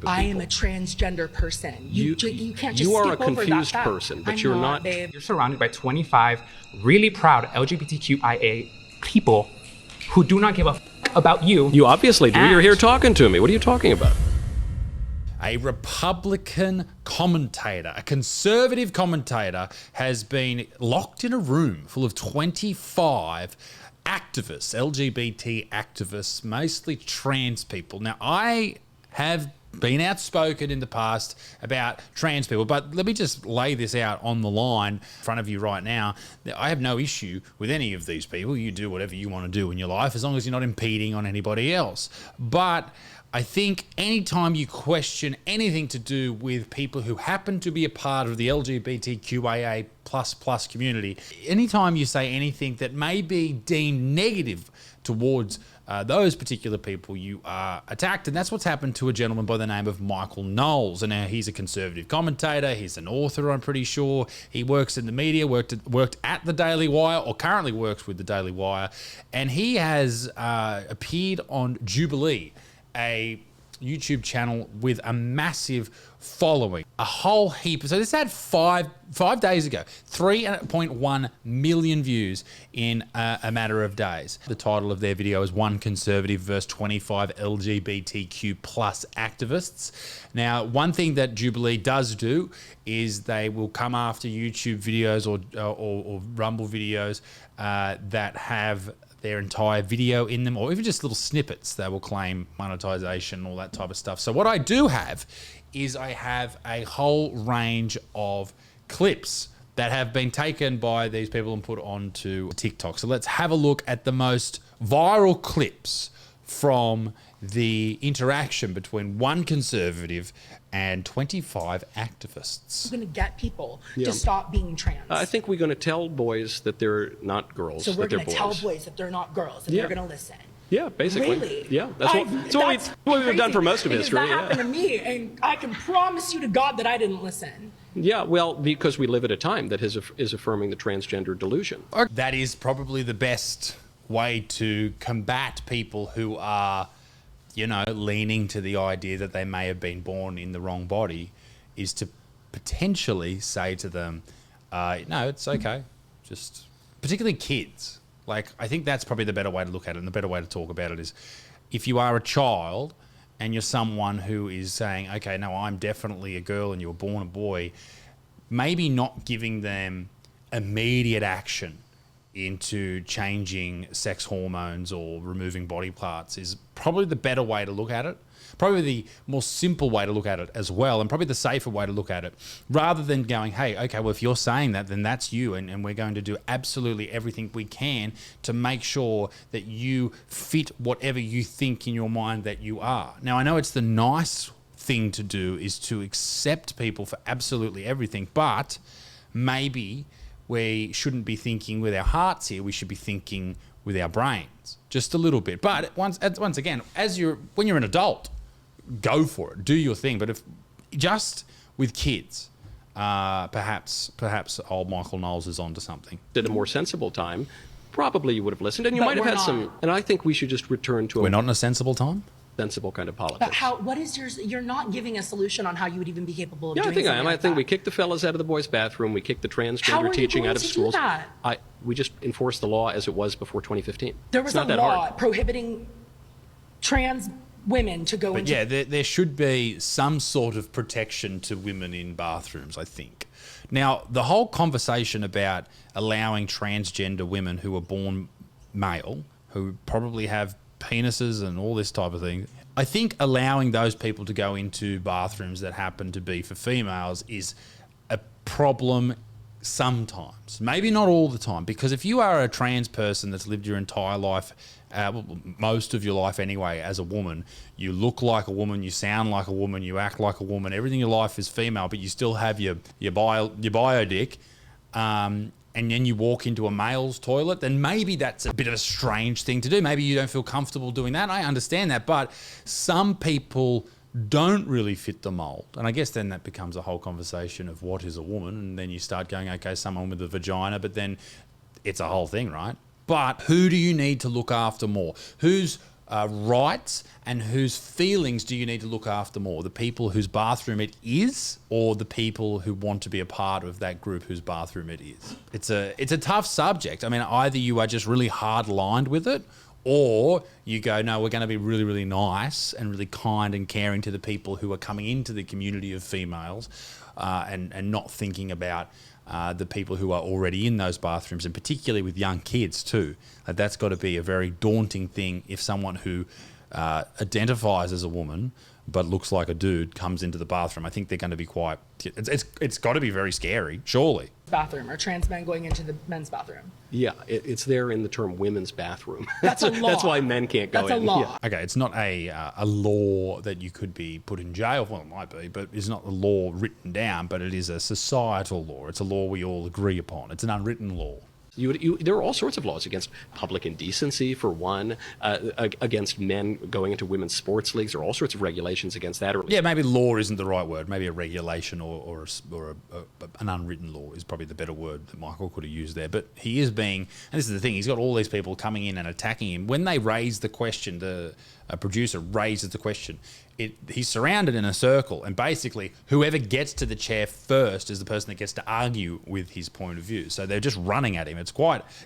I people. am a transgender person. You can't just You are a skip over that confused fact. person, but I'm you're not. babe. You're surrounded by 25 really proud LGBTQIA people who do not give a about you. You obviously do. And You're here talking to me. What are you talking about? A Republican commentator, a conservative commentator, has been locked in a room full of 25 activists, LGBT activists, mostly trans people. Now, I have been outspoken in the past about trans people, but let me just lay this out on the line in front of you right now. I have no issue with any of these people. You do whatever you want to do in your life as long as you're not impeding on anybody else. But I think anytime you question anything to do with people who happen to be a part of the LGBTQIA plus community, anytime you say anything that may be deemed negative towards those particular people, you are attacked. And that's what's happened to a gentleman by the name of Michael Knowles. And now he's a conservative commentator. He's an author, I'm pretty sure. He works in the media, worked at the Daily Wire, or currently works with the Daily Wire. And he has appeared on Jubilee, a YouTube channel with a massive following, a whole heap. So this had five days ago, 3.1 million views in a matter of days. The title of their video is One Conservative versus 25 LGBTQ plus activists. Now, one thing that Jubilee does do is they will come after YouTube videos or Rumble videos that have their entire video in them, or even just little snippets. They will claim monetization, all that type of stuff. So what I do have is I have a whole range of clips that have been taken by these people and put onto TikTok. So let's have a look at the most viral clips from the interaction between one conservative and 25 activists. We're going to get people to stop being trans. I think we're going to tell boys that they're not girls, so we're that they're going to boys. tell boys that they're not girls, and they're going to listen. Yeah, basically. Really? Yeah, that's what we've done for most of history. That happened to me, and I can promise you to God that I didn't listen. Yeah, well, because we live at a time that is affirming the transgender delusion. That is probably the best way to combat people who are, you know, leaning to the idea that they may have been born in the wrong body, is to potentially say to them, no, it's okay. Just, particularly kids. Like, I think that's probably the better way to look at it, and the better way to talk about it is, if you are a child and you're someone who is saying, okay, no, I'm definitely a girl and you were born a boy, maybe not giving them immediate action into changing sex hormones or removing body parts is probably the better way to look at it. Probably the more simple way to look at it as well, and probably the safer way to look at it, rather than going, hey, okay, well, if you're saying that, then that's you, and we're going to do absolutely everything we can to make sure that you fit whatever you think in your mind that you are. Now, I know it's the nice thing to do is to accept people for absolutely everything, but maybe we shouldn't be thinking with our hearts here. We should be thinking with our brains, just a little bit. But once again, when you're an adult, go for it, do your thing. But if just with kids, perhaps old Michael Knowles is onto something. At a more sensible time, probably you would have listened, and you But might have we're had not. some. And I think we should just return to We're a not in a sensible time? sensible kind of But politics. what is yours? You're not giving a solution on how you would even be capable of Yeah, I doing think I something am. like I think that. we kick the fellas out of the boys' bathroom. We kick the How are transgender you teaching going out of to do schools. that? We just enforce the law as it was before 2015. There was it's not a that law hard. prohibiting trans women to go But into... yeah, there should be some sort of protection to women in bathrooms, I think. Now, the whole conversation about allowing transgender women who are born male, who probably have penises and all this type of thing, I think allowing those people to go into bathrooms that happen to be for females is a problem sometimes. Maybe not all the time, because if you are a trans person that's lived your entire life, most of your life anyway, as a woman, you look like a woman, you sound like a woman, you act like a woman, everything in your life is female, but you still have your bio dick, and then you walk into a male's toilet, then maybe that's a bit of a strange thing to do. Maybe you don't feel comfortable doing that. I understand that, but some people don't really fit the mold. And I guess then that becomes a whole conversation of what is a woman, and then you start going, okay, someone with a vagina, but then it's a whole thing, right? But who do you need to look after more? Whose rights and whose feelings do you need to look after more? The people whose bathroom it is, or the people who want to be a part of that group whose bathroom it is? It's a tough subject. I mean, either you are just really hard-lined with it, or you go, no, we're going to be really, really nice and really kind and caring to the people who are coming into the community of females, and not thinking about the people who are already in those bathrooms, and particularly with young kids too. That's got to be a very daunting thing if someone who identifies as a woman but looks like a dude comes into the bathroom. I think they're going to be quite... It's got to be very scary, surely. Bathroom, or trans men going into the men's bathroom. Yeah, it's there in the term women's bathroom. That's a law. That's why men can't go in. That's a law. Yeah. Okay, it's not a law that you could be put in jail. Well, it might be, but it's not a law written down, but it is a societal law. It's a law we all agree upon. It's an unwritten law. There are all sorts of laws against public indecency, for one, against men going into women's sports leagues. There are all sorts of regulations against that. Yeah, maybe law isn't the right word. Maybe a regulation or an unwritten law is probably the better word that Michael could have used there. But he is being, and this is the thing, he's got all these people coming in and attacking him. When they raise the question, a producer raises the question, he's surrounded in a circle, and basically whoever gets to the chair first is the person that gets to argue with his point of view. So they're just running at him.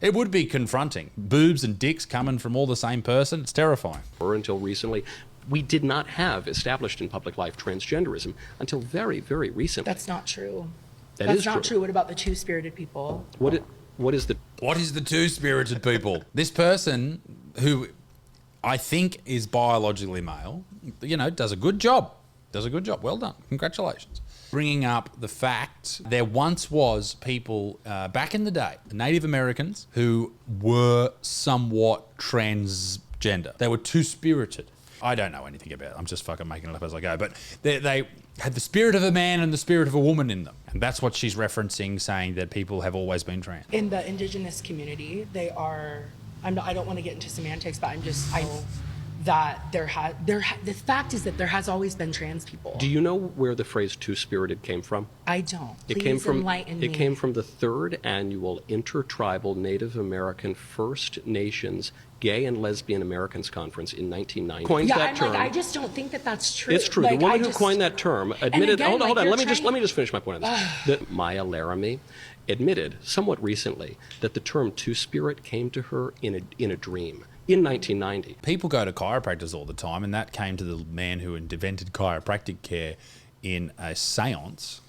It would be confronting. Boobs and dicks coming from all the same person. It's terrifying. Or until recently, we did not have established in public life transgenderism until very, very recently. That's not true. That's not true. What about the two-spirited people? What is the two-spirited people? This person who I think is biologically male, does a good job. Well done. Congratulations. Bringing up the fact there once was people back in the day, Native Americans, who were somewhat transgender. They were two-spirited. I don't know anything about it. I'm just fucking making it up as I go. But they had the spirit of a man and the spirit of a woman in them. And that's what she's referencing, saying that people have always been trans. In the indigenous community, they are... I don't want to get into semantics, but I know that the fact is that there has always been trans people. Do you know where the phrase two-spirited came from? I don't. Please enlighten me. It came from the 3rd annual Intertribal Native American First Nations Gay and Lesbian Americans Conference in 1990. Coined that term. I just don't think that that's true. It's true. The woman who coined that term admitted. Hold on. Let me just finish my point on this. That Maya Laramie admitted somewhat recently that the term two-spirit came to her in a dream in 1990. People go to chiropractors all the time, and that came to the man who invented chiropractic care in a seance.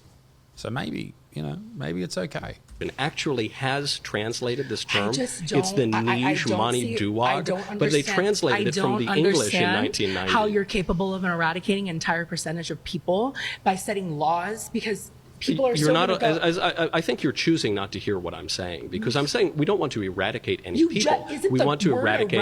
So maybe it's okay. And actually has translated this term. I just don't, it's the niche Mani Duwag, but they translated it from the English in 1990. How you're capable of eradicating an entire percentage of people by setting laws, because people are I think you're choosing not to hear what I'm saying, because I'm saying we don't want to eradicate any people. We want to eradicate.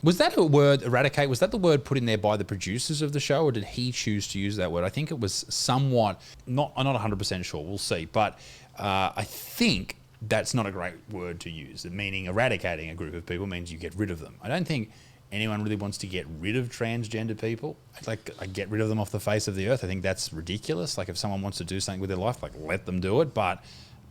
Was that a word, eradicate? Was that the word put in there by the producers of the show, or did he choose to use that word? I think it was somewhat, I'm not 100% sure, we'll see. But I think that's not a great word to use. Meaning eradicating a group of people means you get rid of them. I don't think anyone really wants to get rid of transgender people. I get rid of them off the face of the earth. I think that's ridiculous. Like, if someone wants to do something with their life, let them do it. But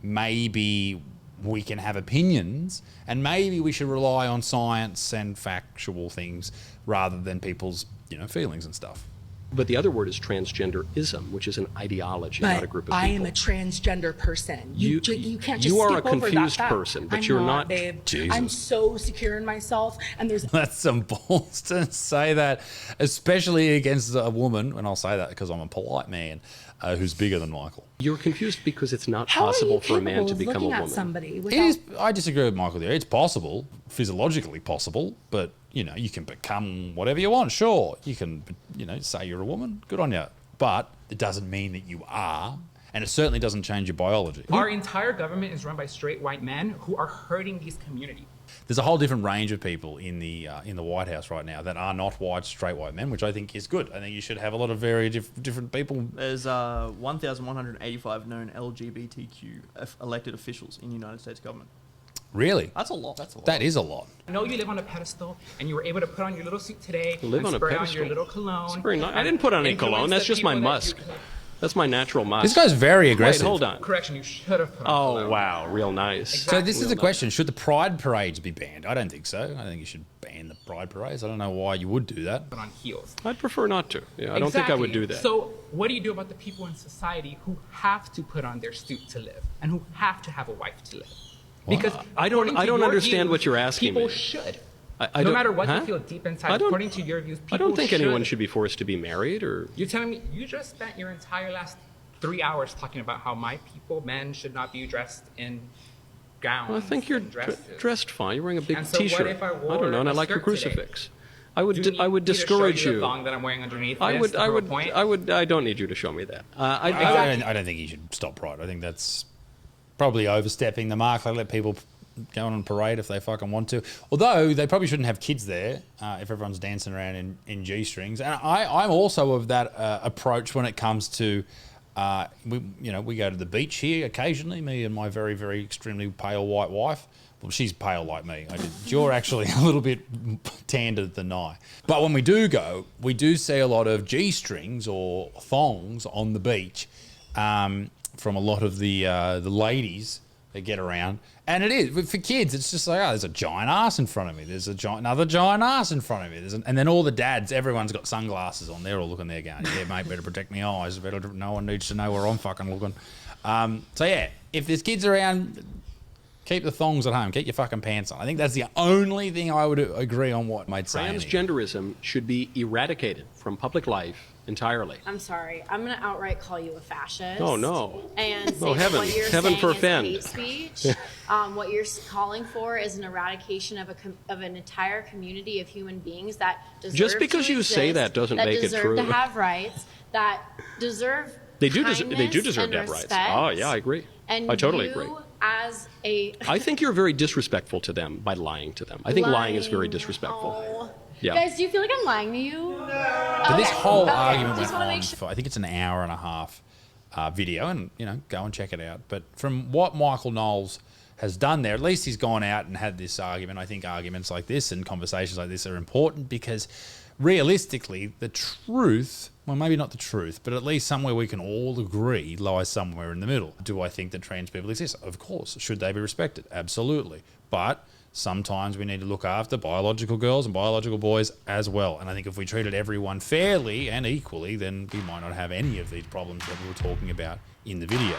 maybe we can have opinions, and maybe we should rely on science and factual things rather than people's, feelings and stuff. But the other word is transgenderism, which is an ideology, not a group of people. I am a transgender person. You can't just You are a skip over confused that person, but I'm you're not. Babe. Jesus. I'm so secure in myself, and there's... That's some balls to say that, especially against a woman, and I'll say that because I'm a polite man who's bigger than Michael. You're confused because it's not How possible for a man to are you become a capable of looking woman. at somebody without... It is, I disagree with Michael there. It's possible, physiologically possible, but you can become whatever you want. Sure, you can, say you're a woman. Good on you. But it doesn't mean that you are, and it certainly doesn't change your biology. Our entire government is run by straight white men who are hurting these communities. There's a whole different range of people in the White House right now that are not white, straight white men, which I think is good. I think you should have a lot of very different people. There's 1,185 known LGBTQ elected officials in the United States government. Really? That's a lot. That is a lot. I know you live on a pedestal, and you were able to put on your little suit today Live and on a spray on pedestal? your little cologne. It's very nice. I didn't put on any cologne. That's just my musk. That's my natural must. This guy's very aggressive. Wait, hold on. Correction, you should have put on Oh, cologne. wow. Real nice. So this is the question. Should the pride parades be banned? I don't think so. I think you should ban the pride parades. I don't know why you would do that. Put on heels. I'd prefer not to. Yeah, I don't think I would do that. So what do you do about the people in society who have to put on their suit to live and who have to have a wife to live? Because I don't according to your understand views, what you're asking people me. should. I No don't- matter what huh? you feel deep I inside, don't- according to your views, people I don't think anyone should. should be forced to be married or. You're telling me you just spent your entire last 3 hours talking about how my people, men, should not be dressed in gowns. Well, I think you're and dresses. dressed fine. You're wearing a big And so what T-shirt. if I wore don't know, and I a like your skirt today? crucifix. I would Do you I need would me to show discourage you. you. The thong that I'm wearing underneath. I this would to I prove a would point? I don't need you to show me that. I don't think you should stop pride. I think that's probably overstepping the mark. I let people go on parade if they fucking want to. Although they probably shouldn't have kids there if everyone's dancing around in G-strings. And I'm also of that approach when it comes to we go to the beach here occasionally. Me and my very very extremely pale white wife. Well, she's pale like me. You're actually a little bit tander than I. But when we do go, we do see a lot of G-strings or thongs on the beach from a lot of the ladies that get around. And it is, for kids, it's just like, oh, there's a giant ass in front of me. There's another giant ass in front of me. And then all the dads, everyone's got sunglasses on. They're all looking there going, yeah, mate, better protect my eyes. No one needs to know where I'm fucking looking. So, yeah, if there's kids around, keep the thongs at home. Keep your fucking pants on. I think that's the only thing I would agree on what mate saying. Transgenderism should be eradicated from public life entirely. I'm sorry. I'm going to outright call you a fascist. Oh, no. And say Oh, that heaven. what you're Heaven saying forfend. is hate speech. What you're calling for is an eradication of an entire community of human beings that deserve Just because to you say exist, that doesn't make it deserve true. to have rights, that deserve They do kindness deserve and to have rights. respect. Oh, yeah, I agree. And I totally you, agree. as a I think you're very disrespectful to them by lying to them. I think lying is very disrespectful. Oh. Yeah. Guys, do you feel like I'm lying to you? But this whole argument went Just wanna on make sure. for, I think it's an hour and a half video, and, go and check it out. But from what Michael Knowles has done there, at least he's gone out and had this argument. I think arguments like this and conversations like this are important because realistically, the truth, well, maybe not the truth, but at least somewhere we can all agree lies somewhere in the middle. Do I think that trans people exist? Of course. Should they be respected? Absolutely. But sometimes we need to look after biological girls and biological boys as well. And I think if we treated everyone fairly and equally, then we might not have any of these problems that we were talking about in the video.